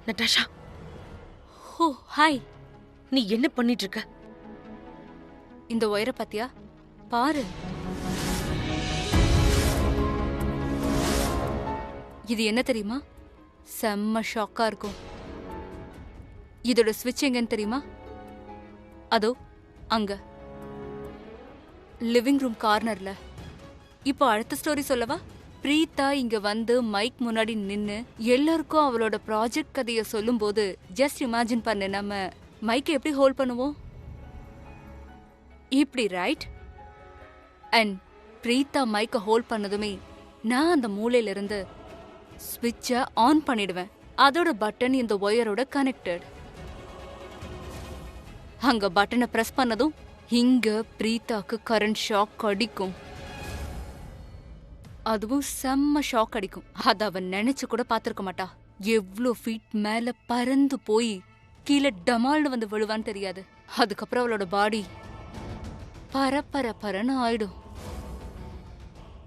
Natasha, ஓ hi. நீ என்ன பண்ணிட்டு இருக்க? இந்த ஒயரை பாத்தியா? பாரு. இது என்ன தெரியுமா? செம்ம ஷாக்கா இருக்கும். இதோட ஸ்விட்ச் எங்கன்னு தெரியுமா? அதோ அங்க லிவிங் ரூம் கார்னர்ல. இப்போ அடுத்த ஸ்டோரி சொல்லவா? பிரீதா இங்க வந்து மைக் முன்னாடி நின்னு எல்லாருக்கும் அவளோட ப்ராஜெக்ட் கதைய சொல்லும் போது ஜஸ்ட் இமேஜின் பண்ணு, நம்ம மைக்கை எப்படி ஹோல்ட் பண்ணுவோம்? இப்படி, ரைட்? அண்ட் பிரீதா மைக்கை ஹோல்ட் பண்ணதுமே நான் அந்த மூலையில இருந்து ஸ்விட்சை ஆன் பண்ணிடுவேன். அதோட பட்டன் இந்த ஒயரோட கனெக்டட். அங்க பட்டனை பிரஸ் பண்ணதும் இங்க பிரீதாக்கு கரண்ட் ஷாக் அடிக்கும். அதுவும் செம்ம ஷாக் அடிக்கும். அத அவன் நினைச்சு கூட பாத்திருக்க மாட்டா. எவ்ளோ ஃபீட் மேல பறந்து போய் கீழே டமால்னு வந்து விழுவான்னு தெரியாது. அதுக்கப்புறம் அவளோட பாடி பரன்னு ஆயிடும்.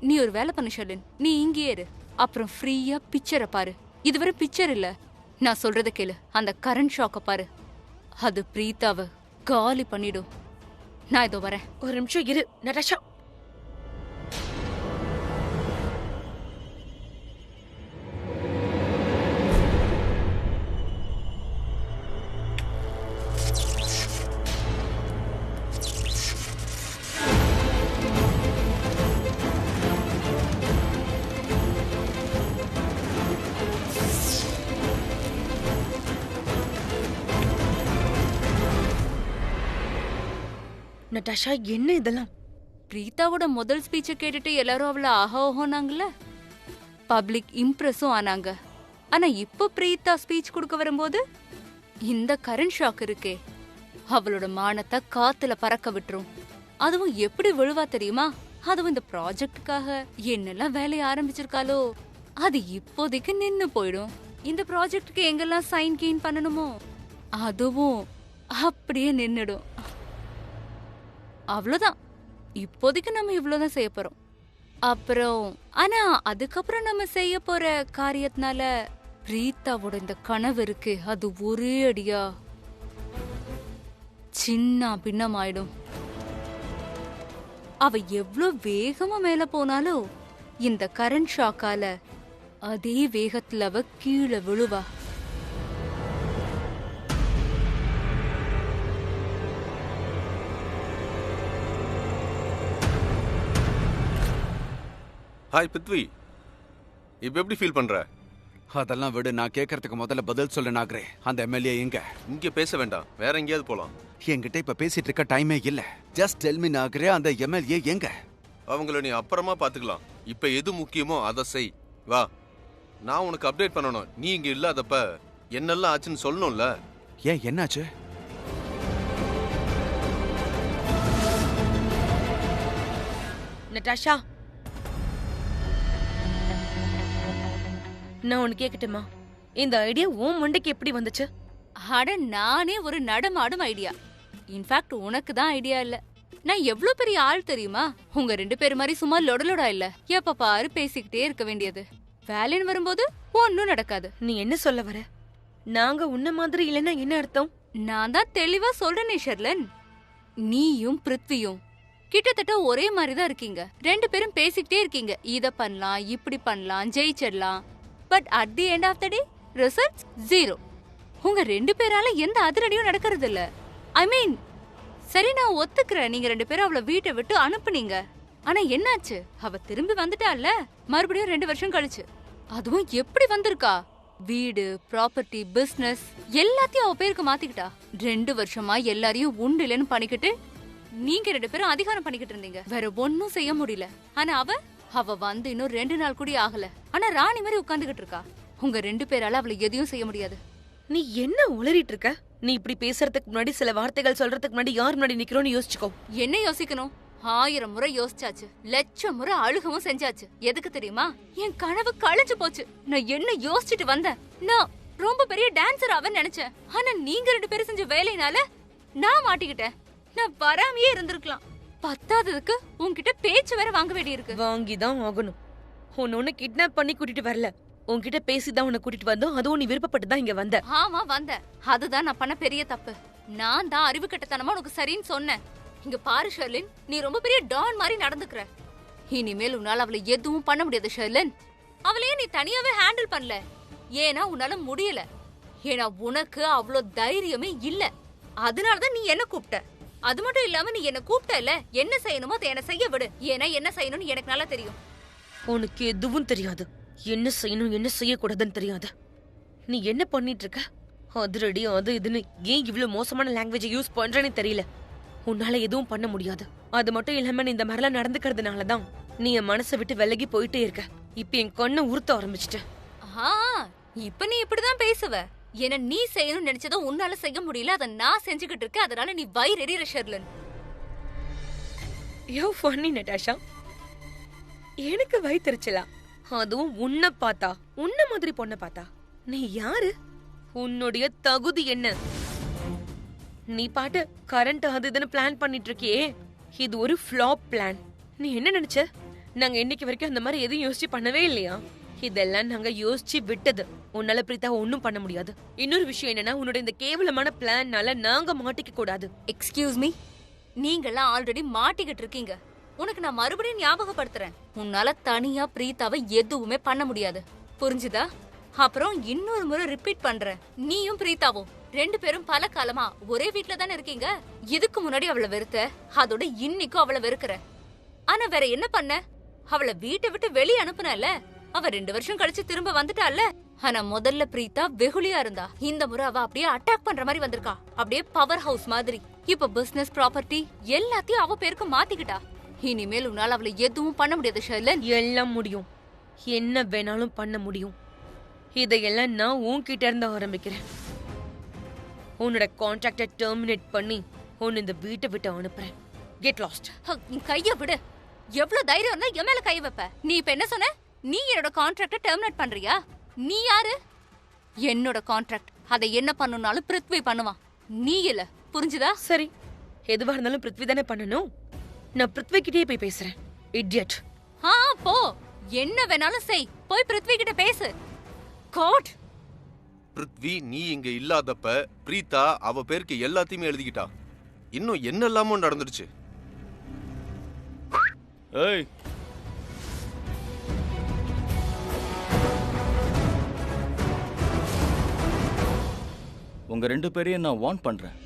நீ ஒரு வேலை பண்ணு ஷர்லின், நீ இங்கே இரு. அப்புறம் ஃப்ரீயா பிக்சரை பாரு. இதுவரை பிக்சர் இல்ல, நான் சொல்றத கேளு. அந்த கரண்ட் ஷாக்க பாரு, அது பிரீதாவை காலி பண்ணிடும். நான் இதோ வரேன். ஒரு நிமிஷம் இரு நட்டாஷா. நட்டாஷா, என்ன இதெல்லாம்? பிரீதாவோட முதல் ஸ்பீச்சை கேட்டுட்டு எல்லாரும் அவளை ஆஹா ஓஹோனாங்கல்ல, பப்ளிக் இம்ப்ரெஸும் ஆனாங்க. ஆனா இப்போ பிரீதா ஸ்பீச் கொடுக்க வரும்போது இந்த கரண்ட் ஷாக் இருக்கே, அவளோட மானத்தை காத்துல பறக்க விட்டுரும். அதுவும் எப்படி விழுவா தெரியுமா? அதுவும் இந்த ப்ராஜெக்டுக்காக என்னெல்லாம் வேலையை ஆரம்பிச்சிருக்காளோ அது இப்போதைக்கு நின்னு போயிடும். இந்த ப்ராஜெக்டுக்கு எங்கெல்லாம் சைன் கீன் பண்ணணுமோ அதுவும் அப்படியே நின்னுடும். அவ்வளவுதான். இப்போதைக்கு நம்ம இவ்வளவுதான் செய்ய போறோம். அப்புறம் ஆனா அதுக்கப்புறம் நம்ம செய்ய போற காரியத்தினால பிரீதாவோட இந்த கனவு இருக்கு, அது ஒரே அடியா சின்ன பின்னமாயிடும். அவ எவ்வளவு வேகமா மேல போனாலும் இந்த கரண்ட் ஷாக்கால அதே வேகத்துல அவ கீழே விழுவா. ஹாய் பித்வி, இப்ப எப்படி ஃபீல் பண்ற? அதெல்லாம் விடு, நான் கேட்கறதுக்கு முதல்ல பதில் சொல்ல நாகரே. அந்த எம்எல்ஏ எங்க? இங்க பேச வேண்டாம், வேற எங்கேயாவது போலாம். என்கிட்ட இப்ப பேசிட்டு இருக்க டைமே இல்ல. ஜஸ்ட் டெல் மீ நாகரே, அந்த எம்எல்ஏ எங்க? அவங்கள நீ அப்புறமா பாத்துக்கலாம். இப்ப எது முக்கியமோ அதை செய். வா, நான் உனக்கு அப்டேட் பண்ணணும். நீ இங்க இல்லாதப்ப என்னெல்லாம் ஆச்சுன்னு சொல்லணும்ல. ஏன், என்னாச்சு? நட்டாஷா, நான் உனக்கு கேட்கட்டுமா? இந்த ஐடியா உன் மண்டைக்கு எப்படி வந்துச்சு? அட, நானே ஒரு நடமாடும் ஐடியா. இன்ஃபேக்ட் உனக்கு தான் ஐடியா இல்ல. நான் எவ்வளவு பெரிய ஆள் தெரியுமா? உங்க 2 பேர் மாதிரி சும்மா லொடலொடா இல்ல. எப்ப பாரு பேசிக்கிட்டே இருக்க வேண்டியது. வேலைன்னு வரும்போது ஒன்னும் நடக்காது. நீ என்ன சொல்ல வர? நாங்க உன்ன மாதிரி இல்லைன்னா என்ன அர்த்தம்? நான் தான் தெளிவா சொல்றேனே ஷர்லன். நீயும் பிருத்வியும் கிட்டத்தட்ட ஒரே மாதிரி தான் இருக்கீங்க. 2 பேரும் பேசிக்கிட்டே இருக்கீங்க. இத பண்ணலாம், இப்படி பண்ணலாம், ஜெயிச்சிடலாம். But at the end of the day results 0. உங்க 2 பேரால எந்த அதிரடியும் நடக்கிறது இல்ல. ஐ மீன், சரி நான் ஒத்துக்கிறேன், நீங்க 2 பேரும் அவளை வீட்டை விட்டு அனுப்புனீங்க. ஆனா என்னாச்சு? அவ திரும்பி வந்துட்டால மறுபடியும் 2 வருஷம் கழிச்சு. அதுவும் எப்படி வந்திருக்கா? வீடு, ப்ராப்பர்ட்டி, பிசினஸ் எல்லாத்தையும் அவ பேருக்கு மாத்திக்கிட்டா. 2 வருஷமா எல்லாரையும் உண்டு இல்லைன்னு பண்ணிக்கிட்டு நீங்க 2 பேரும் அதிகாரம் பண்ணிக்கிட்டு இருந்தீங்க. வேற ஒன்னும் செய்ய முடியல. ஆனா அவ வந்து இன்னும் 2 நாள் கூட ஆகல. ஆனா ராணி மாதிரி உட்கார்ந்துகிட்டு இருக்கா. உங்க 2 பேரால அவளை எதையும் செய்ய முடியாது. நீ என்ன உளறிட்டு இருக்க? நீ இப்படி பேசுறதுக்கு முன்னாடி சில வார்த்தைகள் சொல்றதுக்கு முன்னாடி யார் முன்னாடி நிக்கிறோன்னு யோசிச்சுக்கோ. என்ன யோசிக்கணும்? 1000 முறை யோசிச்சாச்சு, லட்சம் முறை அழுகவும் செஞ்சாச்சு. எதுக்கு தெரியுமா? என் கனவு கழிஞ்சு போச்சு. நான் என்ன யோசிச்சுட்டு வந்தேன்? நான் ரொம்ப பெரிய டான்சர் ஆவன்னு நினைச்சேன். ஆனா நீங்க 2 பேரும் செஞ்ச வேலையினால நான் மாட்டிக்கிட்டேன். நான் வராமையே இருந்திருக்கலாம். பத்தாததுக்கு உன்கிட்ட பேச்சு வேற வாங்க வேண்டி இருக்கு. வாங்கிதான் ஆகணும். ஒன்னு கிட்னாப் பண்ணி கூட்டிட்டு வரல, உன்கிட்ட பேசிதான் உன்னை கூட்டிட்டு வந்தோம், அதுவும் நீ விருப்பப்பட்டு தான் இங்க வந்த. ஆமா வந்த. அதுதான் நான் பண்ண பெரிய தப்பு. நான் தான் அறிவு கட்டத்தனமா உனக்கு சரின்னு சொன்னேன். இங்க பாரு ஷெர்லின், நீ ரொம்ப பெரிய டான் மாதிரி நடந்துக்கிற. இனிமேல் உன்னால அவளை எதுவும் பண்ண முடியாது ஷெர்லின். அவளையே நீ தனியாவே ஹேண்டில் பண்ணல. ஏன்னா உன்னால முடியல. ஏன்னா உனக்கு அவ்வளோ தைரியமே இல்ல. அதனாலதான் நீ என்ன கூப்பிட்ட. அது மட்டும் இல்லாம நீ என்ன கூப்பிட்ட இல்ல, என்ன செய்யணுமோ அதை என்ன செய்ய விடு. ஏன்னா என்ன செய்யணும்னு எனக்கு நல்லா தெரியும். உனக்கு எதுவும் தெரியாது. என்ன செய்யணும் என்ன செய்யக்கூடாதுன்னு தெரியாது. நீ என்ன பண்ணிட்டு இருக்க? அதிரடி அது இதுன்னு ஏன் இவ்வளவு மோசமான லாங்குவேஜை யூஸ் பண்றேன்னு தெரியல. உன்னால எதுவும் பண்ண முடியாது. அது மட்டும் இல்லாம நீ இந்த மாதிரிலாம் நடந்துக்கிறதுனாலதான் நீ என் மனசை விட்டு விலகி போயிட்டே இருக்க. இப்ப என் கண்ணை உறுத்த ஆரம்பிச்சிட்ட. இப்ப நீ இப்படிதான் பேசுவ. ஏன்னா நீ செய்யணும்னு நினைச்சதோ உன்னால செய்ய முடியல, அதை நான் செஞ்சுக்கிட்டு இருக்கேன். அதனால நீ வயிறு எறிகிற ஷெர்லின். யோ ஃபன்னி நட்டாஷா. எனக்கு வயிற்றுச்சலா? அதுவும் உன்னை பார்த்தா, உன்ன மாதிரி பொண்ணை பார்த்தா. நீ யாரு? உன்னுடைய தகுதி என்ன? நீ பாட்டு கரண்ட் அது இதுன்னு பிளான் பண்ணிட்டு இருக்கியே, இது ஒரு ஃப்ளாப் பிளான். நீ என்ன நினைச்ச? நாங்க இன்னைக்கு வரைக்கும் அந்த மாதிரி எதுவும் யோசிச்சு பண்ணவே இல்லையா? இதெல்லாம் நாங்க யோசிச்சு விட்டது. உன்னால பிரீதா ஒன்னும் பண்ண முடியாது. இன்னொரு விஷயம் என்னன்னா, உன்னோட இந்த கேவலமான பிளான்னால நாங்க மாட்டிக்க கூடாது. எக்ஸ்கியூஸ் மீ, நீங்கெல்லாம் ஆல்ரெடி மாட்டிக்கிட்டு இருக்கீங்க. உனக்கு நான் மறுபடியும் ஞாபகப்படுத்துறேன். உன்னால தனியா பிரீதாவை எதுவுமே பண்ண முடியாது, புரிஞ்சுதா? அப்புறம் இன்னொரு முறை ரிப்பீட் பண்றேன், நீயும் பிரீதாவும் 2 பேரும் பல காலமா ஒரே வீட்ல தானே இருக்கீங்க. இதுக்கு முன்னாடி அவளை வெறுத்த, அதோட இன்னைக்கும் அவளை வெறுக்கிற. ஆனா வேற என்ன பண்ண? அவளை வீட்டை விட்டு வெளியே அனுப்புனல. அவ 2 வருஷம் கழிச்சு திரும்ப வந்துட்டால. ஆனா முதல்ல பிரீதா வெகுளியா இருந்தா. இந்த முறை அவ அப்படியே அட்டாக் பண்ற மாதிரி வந்திருக்கா. அப்படியே பவர் ஹவுஸ் மாதிரி. இப்ப பிசினஸ், ப்ராப்பர்ட்டி எல்லாத்தையும் அவ பேருக்கு மாத்திக்கிட்டா. இனிமேல் உன்னால அவளை எதுவும் பண்ண முடியாது ஷெர்லின். எல்லாம் முடியும். என்ன வேணாலும் பண்ண முடியும். இதையெல்லாம் நான் உன்கிட்ட இருந்து ஆரம்பிக்கிறேன். உன்னோட கான்ட்ராக்டை டெர்மினேட் பண்ணி உன்னை இந்த வீட்டை விட்டு அனுப்புறேன். Get lost. கைய விடு. எவ்வளவு தைரியம் இருந்தா என் மேல கை வைப்ப? நீ இப்ப என்ன சொன்ன? நீ என்னோட கான்ட்ராக்டை டெர்மினேட் பண்றியா? நீ யாரு? என்னோட கான்ட்ராக்ட், அதை என்ன பண்ணுனாலும் பிருத்வி பண்ணுவான், நீ இல்ல, புரிஞ்சுதா? சரி, எதுவா இருந்தாலும் பிருத்வி தானே பண்ணணும். நான் பிருத்வி கிட்டே போய் பேசுறேன். இடியட். போ, என்ன வேணாலும் செய். போய் பிருத்வி கிட்ட பேசு. கோட். பிருத்வி, நீ இங்க இல்லாதப்ப பிரீதா அவ பேருக்கு எல்லாத்தையுமே எழுதிக்கிட்டா. இன்னும் என்னெல்லாமோ நடந்துருச்சு. ஏய், உங்க 2 பேரையும் நான் வார்ன் பண்றேன்.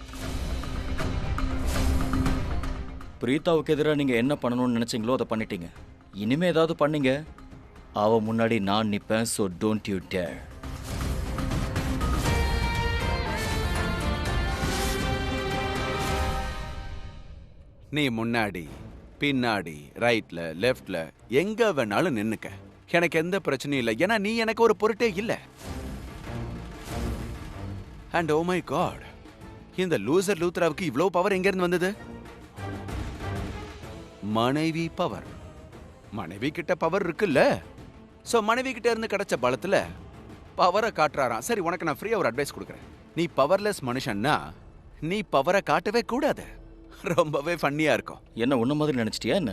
பிரீதாவுக்கு எதிராக நீங்க என்ன பண்ணணும்னு நினைச்சீங்களோ அதை பண்ணிட்டீங்க. இனிமே ஏதாவது பண்ணீங்க, அவ முன்னாடி நான் நிப்பேன். So don't you dare. நீ முன்னாடி பின்னாடி ரைட்ல லெஃப்ட்ல எங்க வேணாலும் நின்னுக்க. எனக்கு எந்த பிரச்சனையும் இல்லை. ஏன்னா நீ எனக்கு ஒரு பொருட்டே இல்ல. அண்ட் ஓ மை காட், இந்த லூசர் லூத்ராவுக்கு இவ்வளவு பவர் எங்க இருந்து வந்தது? மனைவி பவர். மனைவி கிட்ட பவர் இருக்குல்ல. சோ மனைவி கிட்ட இருந்து கிடைச்ச பலத்துல பவரை காட்டுறாராம். சரி, உனக்கு நான் ஃப்ரீயா ஒரு அட்வைஸ் கொடுக்குறேன். நீ பவர்லெஸ் மனுஷன்னா நீ பவரை காட்டவே கூடாது. ரொம்பவே ஃபன்னியா இருக்கும். என்ன உன்ன மாதிரி நினைச்சிட்டியா என்ன?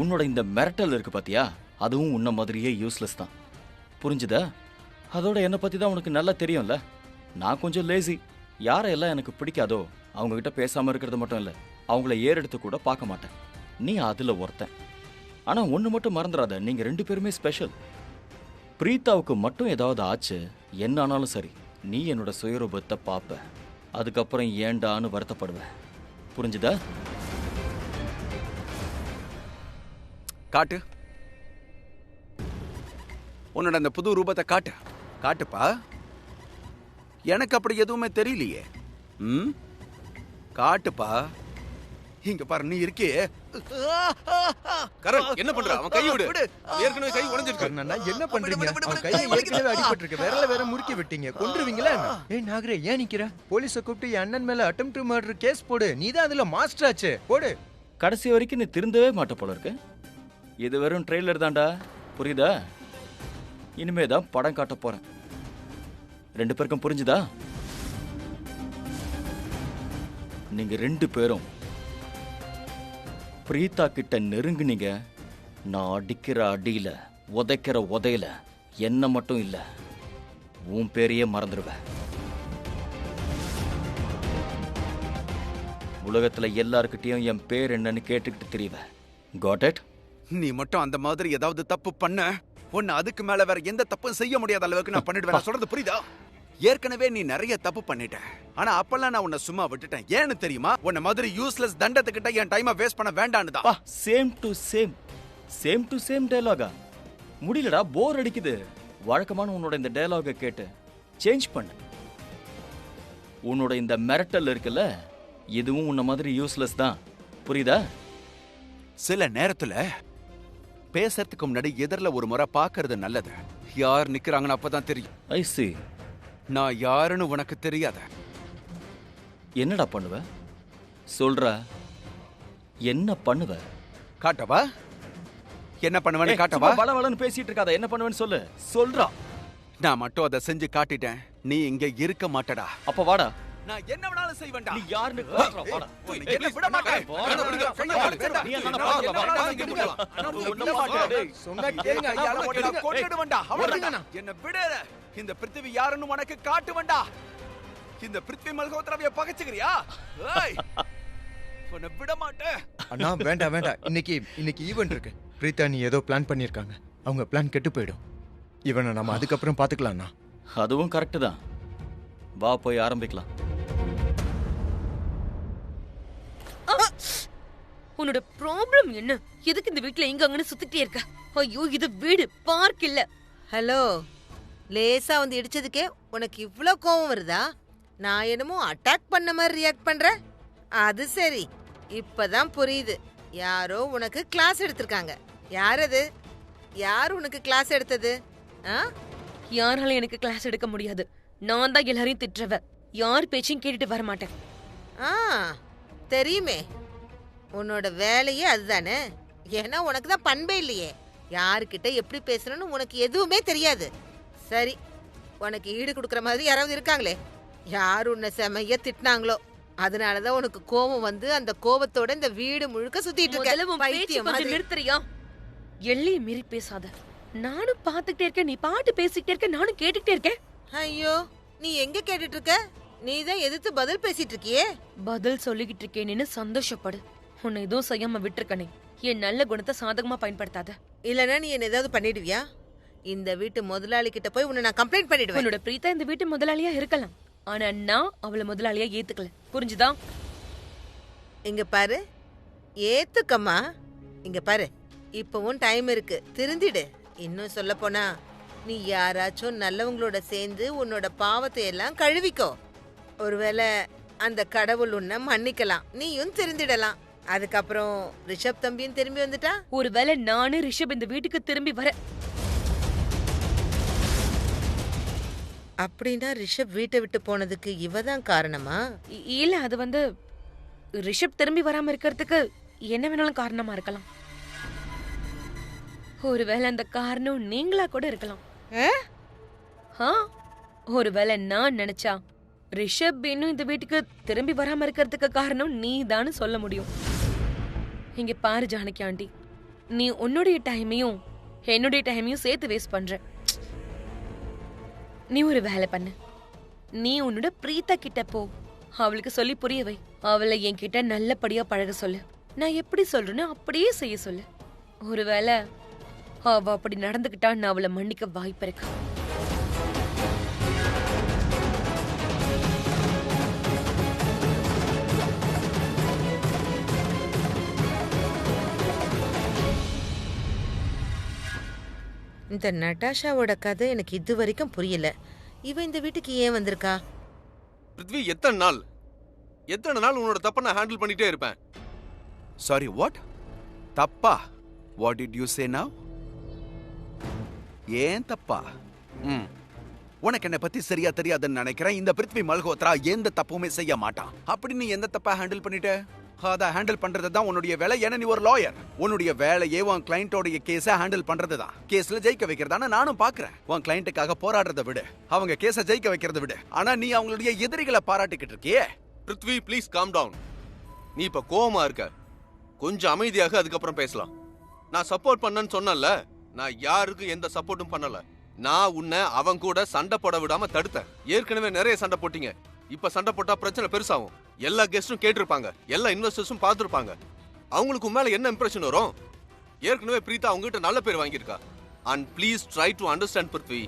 உன்னோட இந்த மிரட்டல் இருக்கு பாத்தியா, அதுவும் உன்ன மாதிரியே யூஸ்லெஸ் தான், புரிஞ்சுதா? அதோட என்னை பத்தி தான் உனக்கு நல்லா தெரியும்ல. நான் கொஞ்சம் லேசி. யாரெல்லாம் எனக்கு பிடிக்காதோ அவங்க கிட்ட பேசாம இருக்கிறது மட்டும் இல்ல, அவங்கள ஏறெடுத்து கூட பார்க்க மாட்டேன். நீ அதுல ஒருத்தன். ஆனா ஒண்ணு மட்டும் மறந்துடாத, நீங்க 2 பேருமே ஸ்பெஷல். பிரீதாவுக்கு மட்டும் ஏதாவது ஆச்சு, என்ன ஆனாலும் சரி, நீ என்னோட சுயரூபத்தை பாப்ப. அதுக்கப்புறம் ஏண்டான்னு வருத்தப்படுவேன், புரிஞ்சுதா? காட்டு, உன்னோட அந்த புது ரூபத்தை காட்டு. காட்டுப்பா. எனக்கு அப்படி எதுவுமே தெரியலையே. காட்டுப்பா. இங்க பாரு, நீ இருக்கே. கரண், என்ன பண்ற? அவன் கை விடு. ஏற்கனவே கை உடைஞ்சிருக்கு. என்ன பண்றீங்க? அவன் கையை ஏற்கனவே அடிபட்டிருக்கு. விரல வேற முறுக்கி விட்டீங்க. கொன்றுவீங்களா? ஏய் நாகரே, ஏன் நிக்கிற? போலீஸை கூப்பிட்டு என் அண்ணன் மேல அட்டெம்ப்ட் மர்டர் கேஸ் போடு. நீதான் அதுல மாஸ்டர் ஆச்சு, போடு. கடைசி வரைக்கும் நீ திருந்தவே மாட்ட போல இருக்கு. இது வெறும் ட்ரெய்லர் தான்டா, புரியுதா? இனிமே தான் படம் காட்ட போறேன். 2 பேருக்கும் புரிஞ்சுதா? நீங்க 2 பேரும் பிரீதா கிட்ட நெருங்குனீங்க, நான் அடிக்கிற அடியில உதைக்கிற உதையில என்ன மட்டும் இல்ல உன் பேரையே மறந்துடுவேன். உலகத்துல எல்லார்கிட்டயும் என் பேர் என்னன்னு கேட்டுக்கிட்டு தெரியவேன். Got it? நீ மட்டும் அந்த மாதிரி ஏதாவது தப்பு பண்ண உன்னை அதுக்கு மேல வேற எந்த தப்பும் செய்ய முடியாத அளவுக்கு நான் பண்ணிடுவேன். நான் சொல்றது புரியுதா? ஏற்கனவே நீ நிறைய தப்பு பண்ணிட்ட. ஆனா அப்பெல்லாம் நான் உன்னை சும்மா விட்டுட்டேன். ஏன்னு தெரியுமா? உன்ன மாதிரி யூஸ்லெஸ் தண்டத்துக்கிட்ட என் டைமை வேஸ்ட் பண்ண வேண்டான்னு தான். சேம் டு சேம் டயலாகா? முடியலடா, போர் அடிக்குது. வழக்கமான உன்னோட இந்த டயலாகை கேட்டு சேஞ்ச் பண்ணு. உன்னோட இந்த மிரட்டல் இருக்குல்ல, இதுவும் உன்ன மாதிரி யூஸ்லெஸ் தான். புரியுதா? சில நேரத்துல பேசுறதுக்கு முன்னாடி எதிரில ஒரு முறை பாக்குறது நல்லது. யார் நிக்கிறாங்கன்னு அப்பதான் தெரியும். ஐ see. நான் யாருன்னு உனக்கு தெரியாத. என்னடா பண்ணுவ? சொல்றா, என்ன பண்ணுவ? காட்டவா? என்ன பண்ணுவேன்னு காட்டவா? பலவலன்னு பேசிட்டு இருக்காத. என்ன பண்ணுவேன்னு சொல்லு. சொல்றா. நான் மட்டும் அதை செஞ்சு காட்டிட்டேன். நீ இங்க இருக்க மாட்டடா. அப்ப வாடா. நான் என்ன வேணாலும் செய்வேன்டா. நீ யாருன்னு காட்டுறா, வாடா. என்ன விட மாட்டேன். நீ என்ன பாக்கல? சொன்னா கேளுங்க. ஐயால உன்னை கொன்னுடுவேன்டா. அவ்வளவுதான். என்ன விடு. இந்த பிருத்திவி யாருன்னு உனக்கு காட்டுவேன்டா. இந்த பிருத்திவி மல்ஹோத்ராவை பகைச்சுக்கிறியா? ஏய், உன்னை விட மாட்டேன். அண்ணா வேண்டாம் வேண்டாம். இன்னைக்கு ஈவென்ட் இருக்கு. பிரீதா நீ ஏதோ பிளான் பண்ணிருக்காங்க. அவங்க பிளான் கெட்டு போயிடும். இவனை நம்ம அதுக்கப்புறம் பாத்துக்கலாம்ண்ணா. அதுவும் கரெக்ட் தான். வா போய் ஆரம்பிக்கலாம். உன்னோட ப்ராப்ளம் என்ன? எதுக்கு இந்த வீட்ல எங்க அங்கன்னு சுத்திட்டே இருக்க? ஐயோ, இது வீடு, பார்க் இல்ல. ஹலோ, லேசா வந்து இடிச்சதுக்கே உனக்கு இவ்ளோ கோவம் வருதா? நான் என்னமோ அட்டாக் பண்ண மாதிரி ரியாக்ட் பண்றேன். அது சரி, இப்பதான் புரியுது. யாரோ உனக்கு கிளாஸ் எடுத்திருக்காங்க. யார் அது? யார் உனக்கு கிளாஸ் எடுத்தது? யாரால எனக்கு கிளாஸ் எடுக்க முடியாது. நான் தான் எல்லாரையும் திட்டுறவ. யார் பேச்சையும் கேட்டுட்டு வர மாட்டேன். தெரியுமே, உன்னோட வேலையே அதுதானே. ஏன்னா உனக்கு தான் பண்பே இல்லையே. யாருக்கிட்ட எப்படி பேசணும்னு உனக்கு எதுவுமே தெரியாது. சரி, உனக்கு ஈடு கொடுக்குற மாதிரி யாராவது இருக்காங்களே? யார் உன்னை செமைய திட்டினாங்களோ அதனாலதான் உனக்கு கோபம் வந்து அந்த கோபத்தோட இந்த வீடு முழுக்க சுத்திட்டு இருக்க. நிறுத்துறியா? எல்லையை மீறி பேசாத. நானும் பாத்துக்கிட்டே இருக்கேன், நீ பாட்டு பேசிக்கிட்டே இருக்க, நானும் கேட்டுக்கிட்டே இருக்கேன். ஐயோ, நீ எங்க கேட்டுட்டு இருக்க? நீ தான் எதிர்த்து பதில் பேசிட்டு இருக்கியே. பதில் சொல்லிக்கிட்டு இருக்கேன்னு சந்தோஷப்படு. உன்னை எதுவும் செய்யாம விட்டுருக்கனே. என் நல்ல குணத்தை சாதகமா பயன்படுத்தாத. இல்லனா நீ என்ன ஏதாவது பண்ணிடுவியா? இந்த வீட்டு முதலாளி கிட்ட போய் உன்னை நான் கம்ப்ளைண்ட் பண்ணிடுவேன். உன்னோட பிரீதா இந்த வீட்டு முதலாளியா இருக்கலாம், ஆனா நான் அவளை முதலாளியா ஏத்துக்கல. புரிஞ்சுதா? இங்க பாரு, ஏத்துக்கம்மா. இங்க பாரு, இப்பவும் டைம் இருக்கு, திருந்திடு. இன்னும் சொல்ல போனா நீ யாராச்சும் நல்லவங்களோட சேர்ந்து உன்னோட பாவத்தை எல்லாம் கழுவிக்கோ. ஒருவேளை அந்த கடவுள் உன்னை மன்னிக்கலாம், நீயும் திருந்திடலாம். அதுக்கப்புறம் ரிஷப் தம்பியும் திரும்பி வந்துட்டா? ஒருவேளை நானு ரிஷப் இந்த வீட்டுக்கு திரும்பி வர. அப்படின்னா ரிஷப் வீட்டை விட்டு போனதுக்கு இவதான் காரணமா? இல்ல, அது வந்து ரிஷப் திரும்பி வராம இருக்கிறதுக்கு என்ன வேணாலும் காரணமா இருக்கலாம். ஒருவேளை அந்த காரணம் நீங்களா கூட இருக்கலாம். ஒருவேளை நான் நினைச்சா ரிஷப் இன்னும் இந்த வீட்டுக்கு திரும்பி வராம இருக்கிறதுக்கு காரணம் நீ தான் சொல்ல முடியும். இங்க பாரு ஜானகி ஆண்டி, நீ உன்னுடைய டைமையும் என்னுடைய டைமையும் சேர்த்து வேஸ்ட் பண்ற. நீ ஒரு வேலை பண்ணு. நீ உன்னோட பிரீதா கிட்ட போ, அவளுக்கு சொல்லி புரிய வை. அவளை என்கிட்ட நல்லபடியா பழக சொல்லு. நான் எப்படி சொல்றேன்னு அப்படியே செய்ய சொல்லு. ஒருவேளை அவ அப்படி நடந்துகிட்டா நான் அவளை மன்னிக்க வாய்ப்பு இருக்கு. இந்த நட்டாஷாவோட கதை எனக்கு இது வரைக்கும் புரியல. இவ இந்த வீட்டுக்கு ஏன் வந்திருக்கா? பிருத்வி, எத்தனை நாள் உன்னோட தப்ப நான் ஹேண்டில் பண்ணிட்டே இருப்பேன். Sorry, what? தப்பா? வாட் டிட் யூ சே நவ? ஏன் தப்பா? உனக்கு என்ன பத்தி சரியா தெரியாதுன்னு நினைக்கிறேன். இந்த பிருத்வி மல்ஹோத்ரா எந்த தப்புமே செய்ய மாட்டான். அப்படி நீ எந்த தப்பா ஹேண்டில் பண்ணிட்ட? அதை ஹேண்டில் பண்றது தான் உன்னுடைய வேலை. ஏன்னா நீ ஒரு லாயர். உன்னுடைய வேலையே உன் கிளைண்டோடைய கேஸை ஹேண்டில் பண்றது தான். கேஸ்ல ஜெயிக்க வைக்கிறதான நானும் பாக்குறேன். உன் கிளைண்ட்டுக்காக போராடுறத விடு, அவங்க கேஸை ஜெயிக்க வைக்கிறத விடு. ஆனா நீ அவங்களுடைய எதிரிகளை பாராட்டிக்கிட்டு இருக்கியே. Prithvi, please calm down. நீ இப்ப கோவமா இருக்க. கொஞ்சம் அமைதியாக, அதுக்கப்புறம் பேசலாம். நான் சப்போர்ட் பண்ணேன்னு சொன்னல, நான் யாருக்கும் எந்த சப்போர்ட்டும் பண்ணல. நான் உன்னை அவன் கூட சண்டை போட விடாம தடுத்தேன். ஏற்கனவே நிறைய சண்டை போட்டீங்க. இப்ப சண்டை போட்டா பிரச்சனை பெருசாகும். எல்லா கெஸ்டும் கேட்டிருப்பாங்க, எல்லா இன்வெஸ்டர்ஸும் பார்த்துருப்பாங்க. அவங்களுக்கு மேல என்ன இம்ப்ரெஷன் வரும்? ஏற்கனவே பிரீதா அவங்ககிட்ட நல்ல பேர் வாங்கியிருக்கா. And please try to understand Prithvi.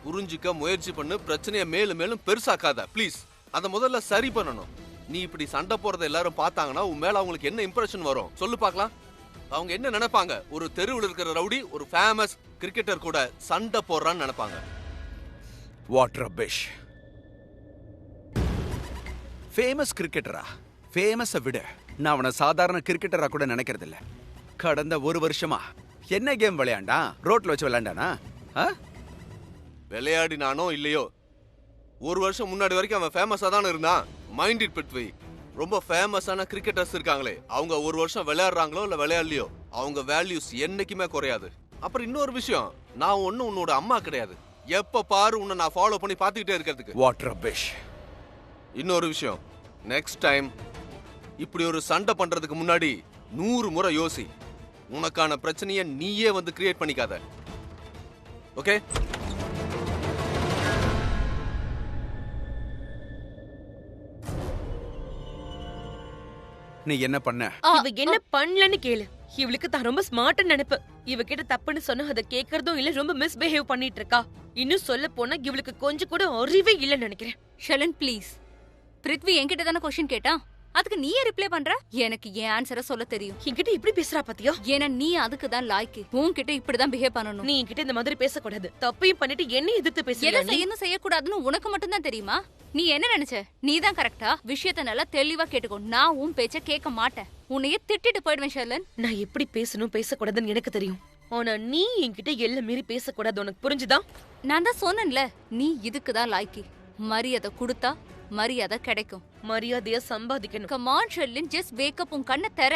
புரிஞ்சுக்க முயற்சி பண்ணு. பிரச்சனையை மேலும் மேலும் பெருசாக்காத ப்ளீஸ். அதை முதல்ல சரி பண்ணணும். நீ இப்படி சண்டை போறதை எல்லாரும் பார்த்தாங்கன்னா உன் மேல அவங்களுக்கு என்ன இம்ப்ரெஷன் வரும் சொல்லு பார்க்கலாம். அவங்க என்ன நினைப்பாங்க? ஒரு தெருவில் இருக்கிற ரவுடி ஒரு ஃபேமஸ் கிரிக்கெட்டர் கூட சண்டை போடுறான்னு நினைப்பாங்க. What rubbish. ஃபேமஸ் கிரிக்கெட்டரா? ஃபேமஸை விட நான் அவனை சாதாரண கிரிக்கெட்டரா கூட நினைக்கிறது இல்ல. கடந்த ஒரு வருஷமா என்ன கேம் விளையாண்டா? ரோட்ல வச்சு விளையாண்டானா? விளையாடினானோ இல்லையோ, ஒரு வருஷம் முன்னாடி வரைக்கும் அவன் ஃபேமஸா தானே இருந்தான். Mind it Prithvi. ரொம்ப ஃபேமஸான கிரிக்கெட்டர்ஸ் இருக்காங்களே, அவங்க ஒரு வருஷம் விளையாடுறாங்களோ இல்ல விளையாடலையோ, அவங்க வேல்யூஸ் என்னைக்குமே குறையாது. அப்புறம் இன்னொரு விஷயம், நான் ஒன்னும் உன்னோட அம்மா கிடையாது. எப்ப பாரு உன்னை நான் ஃபாலோ பண்ணி பார்த்துக்கிட்டே இருக்கிறதுக்கு. What rubbish. இன்னொரு விஷயம், நெக்ஸ்ட் டைம் இப்படி ஒரு சண்டை பண்றதுக்கு முன்னாடி 100 முறை யோசி. உனக்கான பிரச்சனையை நீயே வந்து கிரியேட் பண்ணிக்காத. ஓகே? நீ என்ன பண்ண? இவ என்ன பண்ணலன்னு கேளு. இவளுக்கு தான் ரொம்ப ஸ்மார்ட் நினைப்பு. இவகிட்ட தப்புன்னு சொன்னா அதை கேக்குறதும் இல்ல, ரொம்ப மிஸ்பிஹேவ் பண்ணிட்டு இருக்கா. இன்னும் சொல்ல போனா இவளுக்கு கொஞ்சம் கூட அறிவே இல்லன்னு நினைக்கிறேன். ஷலன் ப்ளீஸ். பிருத்வி என்கிட்ட தானே கொஸ்டின் கேட்டா, அதுக்கு நீயே ரிப்ளை பண்ற? எனக்கு என் ஆன்சரை சொல்ல தெரியும். என்கிட்ட இப்படி பேசுறா பாத்தியா? ஏன்னா நீ அதுக்கு தான் லாய்க்கு. உன்கிட்ட இப்படிதான் பிஹேவ் பண்ணணும். நீ என்கிட்ட இந்த மாதிரி பேசக்கூடாது. தப்பையும் பண்ணிட்டு என்ன எதிர்த்து எதை பேசுறியா? செய்யணும் செய்யக்கூடாதுன்னு உனக்கு மட்டும் தான் தெரியுமா? நீ என்ன நினைச்ச? நீ தான் கரெக்டா? விஷயத்த நல்லா தெளிவா கேட்டுக்கோ. நான் உன் பேச்ச கேட்க மாட்டேன். உன்னையே திட்டிட்டு போயிடுவேன் ஷர்லன். நான் எப்படி பேசணும் பேசக்கூடாதுன்னு எனக்கு தெரியும். ஆனா நீ என்கிட்ட எல்லாம் மீறி பேசக்கூடாது. உனக்கு புரிஞ்சுதா? நான் தான் சொன்னேன்ல, நீ இதுக்கு தான் லாய்க்கி. மரியாதை கொடுத்தா மரியாதை கிடைக்கும். மரியாதைய சம்பாதிக்கணும். கம் ஆன் ஷர்லன், ஜஸ்ட் வேக் அப். உன் கண்ணை தர.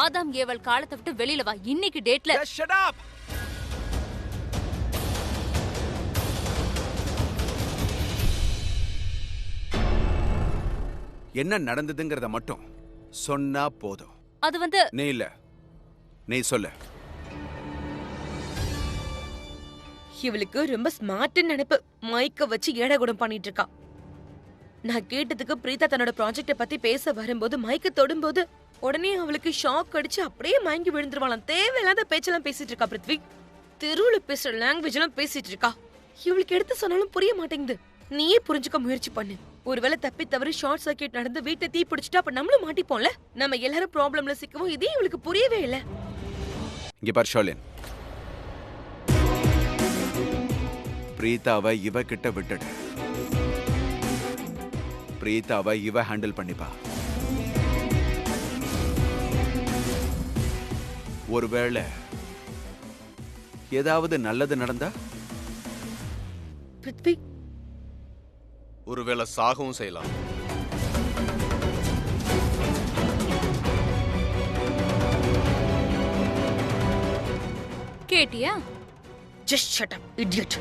ஆதாம் ஏவல் காலத்தை விட்டு வெளியில வா. இன்னைக்கு டேட்ல Shut up. என்ன நடந்ததுங்கறத மட்டும் சொன்னா போதும். அது வந்து நீ இல்ல, நீ சொல்லு. இவளுக்கு ரொம்ப ஸ்மார்ட் நினைப்பு. மைக்க வச்சு ஏடகுடம் பண்ணிட்டு இருக்கா. நான் கேட்டதுக்கு பிரீதா தன்னோட ப்ராஜெக்ட பத்தி பேச வரும்போது மைக்க தொடும்போது உடனே அவளுக்கு ஷாக் அடிச்சு அப்படியே மயங்கி விழுந்துருவாளாம். தேவையில்லாத பேச்செல்லாம் பேசிட்டு இருக்கா பிருத்வி. தெருவுல பேசுற லாங்குவேஜ் எல்லாம் பேசிட்டு இருக்கா. இவளுக்கு எடுத்து சொன்னாலும் புரிய மாட்டேங்குது. நீயே புரிஞ்சுக்க முயற்சி பண்ணு. ஒருவேளை தப்பி தவறு ஷார்ட் சர்க்கியூட் நடந்து வீட்டை தீ பிடிச்சிட்டா அப்ப நம்மளும் மாட்டிப்போம்ல. நம்ம எல்லாரும் ப்ராப்ளம்ல சிக்கவும். இதே இவளுக்கு புரியவே இல்ல. இங்க பார் ஷர்லின், பிரீதாவை இவ கிட்ட விட்டுடு. பிரீதாவை இவ ஹேண்டில் பண்ணிப்பா. ஒருவேளை ஏதாவது நல்லது நடந்தா பிருத்வி, ஒருவேளை சாகவும் செய்யலாம். கேட்டியா? just shut up, idiot.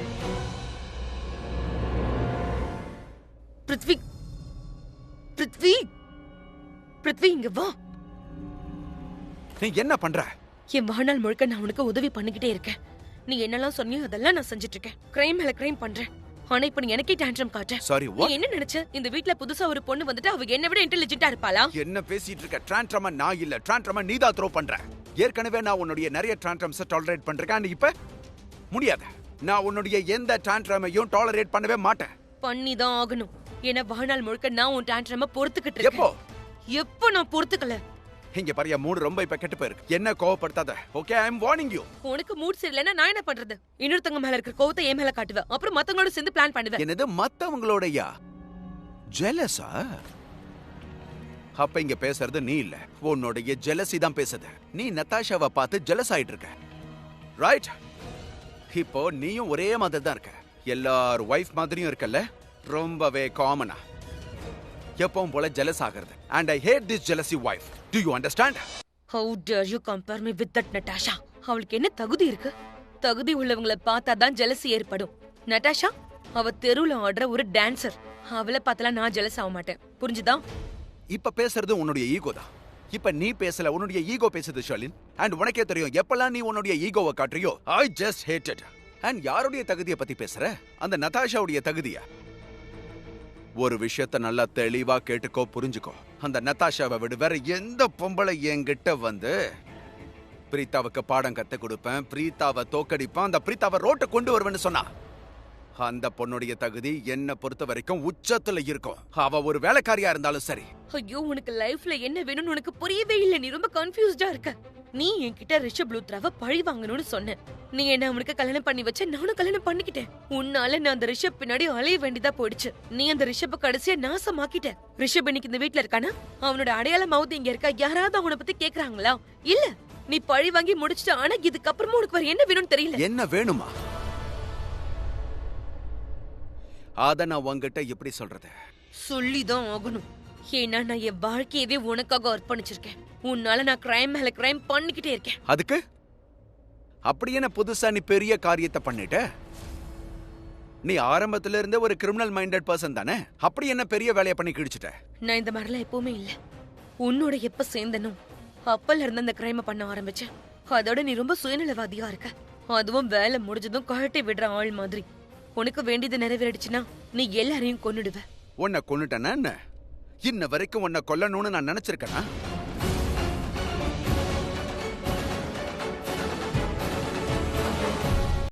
Prithvi, Prithvi, Prithvi இங்க வா. நீ என்ன பண்ற? என் வாழ்நாள் முழுக்க நான் உனக்கு உதவி பண்ணிக்கிட்டே இருக்கேன். நீ என்னெல்லாம் சொன்னியோ அதெல்லாம் நான் செஞ்சுட்டு இருக்கேன். கிரைம் மேல கிரைம் பண்றேன். ஆனா இப்ப நீ எனக்கே டான்ட்ரம் காட்டுற. சாரி, நீ என்ன நினைச்ச? இந்த வீட்ல புதுசா ஒரு பொண்ணு வந்துட்டு அவ என்ன விட இன்டெலிஜென்ட்டா இருப்பாளா? என்ன பேசிட்டு இருக்க? ட்ரான்ட்ரமா நான் இல்ல, ட்ரான்ட்ரமா நீ தான் த்ரோ பண்ற. ஏற்கனவே நான் உன்னுடைய நிறைய ட்ரான்ட்ரம்ஸை டாலரேட் பண்றேன். இப்ப முடியாது. நான் உன்னுடைய எந்த ட்ரான்ட்ரமையும் டாலரேட் பண்ணவே மாட்டேன். பண்ணிதான் ஆகணும். ஏன்னா வாழ்நாள் முழுக்க நான் உன் டான்ட்ரம பொறுத்துக்கிட்டு எப்போ? இருக்கேன். எப்போ நான் பொறுத்துக்கல. இங்க பாரியா, மூடு ரொம்ப இப்ப கெட்டு போயிருக்கு. என்ன கோவப்படுத்தாத. Okay, I am warning you. உனக்கு மூட் சரியில்லைன்னா நான் என்ன பண்றது? இன்னொருத்தங்க மேல இருக்கிற கோவத்தை என் மேல காட்டுவேன். அப்புறம் மத்தவங்களோட சேர்ந்து பிளான் பண்ணுவேன். என்னது மத்தவங்களோடயா? ஜெலஸா? அப்ப இங்க பேசுறது நீ இல்ல, உன்னுடைய ஜெலசி தான் பேசுது. நீ நதாஷாவை பார்த்து ஜெலஸ் ஆயிட்டு இருக்க, ரைட்? இப்போ நீயும் ஒரே மாதிரி தான் இருக்க. எல்லார் வைஃப் மாதிரியும் இருக்கல்ல, ரொம்பவே காமனா எப்பவும் போல ஜெலஸ் ஆகிறது. And I hate this jealousy wife. Do you understand? How dare you compare me with that Natasha? அவளுக்கு என்ன தகுதி இருக்கு? தகுதி உள்ளவங்களை பார்த்தா தான் ஜெலசி ஏற்படும். நட்டாஷா அவ தெருவுல ஆடுற ஒரு டான்சர். அவளை பார்த்தலாம் நான் ஜெலஸ் ஆக மாட்டேன். புரிஞ்சுதா? இப்ப பேசுறது உன்னுடைய ஈகோ தான். இப்ப நீ பேசல, உன்னுடைய ஈகோ பேசுது ஷர்லின். அண்ட் உனக்கே தெரியும், எப்பெல்லாம் நீ உன்னுடைய ஈகோவை காட்டுறியோ, I just hate it. And யாருடைய தகுதியை பத்தி பேசுற? அந்த நதாஷாவுடைய தகுதியா? ஒரு விஷயத்த நல்லா தெளிவா கேட்டுக்கோ, புரிஞ்சுக்கோ. அந்த நதாஷாவை விட வேற எந்த பொம்பளை என்கிட்ட வந்து பிரீத்தாவுக்கு பாடம் கத்து கொடுப்பேன், பிரீத்தாவை தோக்கடிப்பேன், அந்த பிரீத்தாவை ரோட்டை கொண்டு வருவேன்னு சொன்னா, அந்த பொண்ணுடைய தகுதி என்ன பொறுத்த வரைக்கும் உச்சத்துல இருக்கும். அவ ஒரு வேலைக்காரியா இருந்தாலும் சரி. ஐயோ, உனக்கு லைஃப்ல என்ன வேணும்னு உனக்கு புரியவே இல்ல. நீ ரொம்ப கன்ஃபியூஸ்டா இருக்க. நீ என்கிட்ட ரிஷப் லூத்ராவை பழி வாங்கணும்னு சொன்ன. நீ என்ன அவனுக்கு கல்யாணம் பண்ணி வச்ச, நானும் கல்யாணம் பண்ணிக்கிட்டேன். உன்னால நான் அந்த ரிஷப் பின்னாடி அலைய வேண்டியதா போயிடுச்சு. நீ அந்த ரிஷப்ப கடைசியா நாசமாக்கிட்ட. ரிஷப் இன்னைக்கு இந்த வீட்ல இருக்கானா? அவனோட அடையாளமாவது இங்க இருக்கா? யாராவது அவனை பத்தி கேக்குறாங்களா? இல்ல, நீ பழி வாங்கி முடிச்சிட்ட. ஆனா இதுக்கப்புறமா உனக்கு வேற என்ன வேணும்னு தெரியல. என்ன வேணுமா? அத நான் உன்கிட்ட எப்படி சொல்றது? சொல்லிதான் ஆகணும். ஏன்னா நான் என் வாழ்க்கையவே உனக்காக அர்ப்பணிச்சிருக்கேன். உன்னால நான் கிரைம் மேல கிரைம் பண்ணிக்கிட்டே இருக்கேன். அதுக்கு அப்படி என்ன புதுசா நீ பெரிய காரியத்தை பண்ணிட்ட? நீ ஆரம்பத்துல இருந்தே ஒரு கிரிமினல் மைண்டட் பர்சன் தானே? அப்படி என்ன பெரிய வேலையை பண்ணி கிழிச்சிட்ட? நான் இந்த மாதிரிலாம் எப்பவுமே இல்ல. உன்னோட எப்ப சேர்ந்தனோ அப்பல இருந்து அந்த கிரைம பண்ண ஆரம்பிச்சேன். அதோட நீ ரொம்ப சுயநலவாதியா இருக்க. அதுவும் வேலை முடிஞ்சதும் கழட்டி விடுற ஆள் மாதிரி. உனக்கு வேண்டியது நிறைவேறிடுச்சுன்னா நீ எல்லாரையும் கொன்னுடுவ. உன்னை கொன்னுட்டேன்னா என்ன? இன்ன வரைக்கும் உன்னை கொல்லணும்னு நான் நினைச்சிருக்கேனா?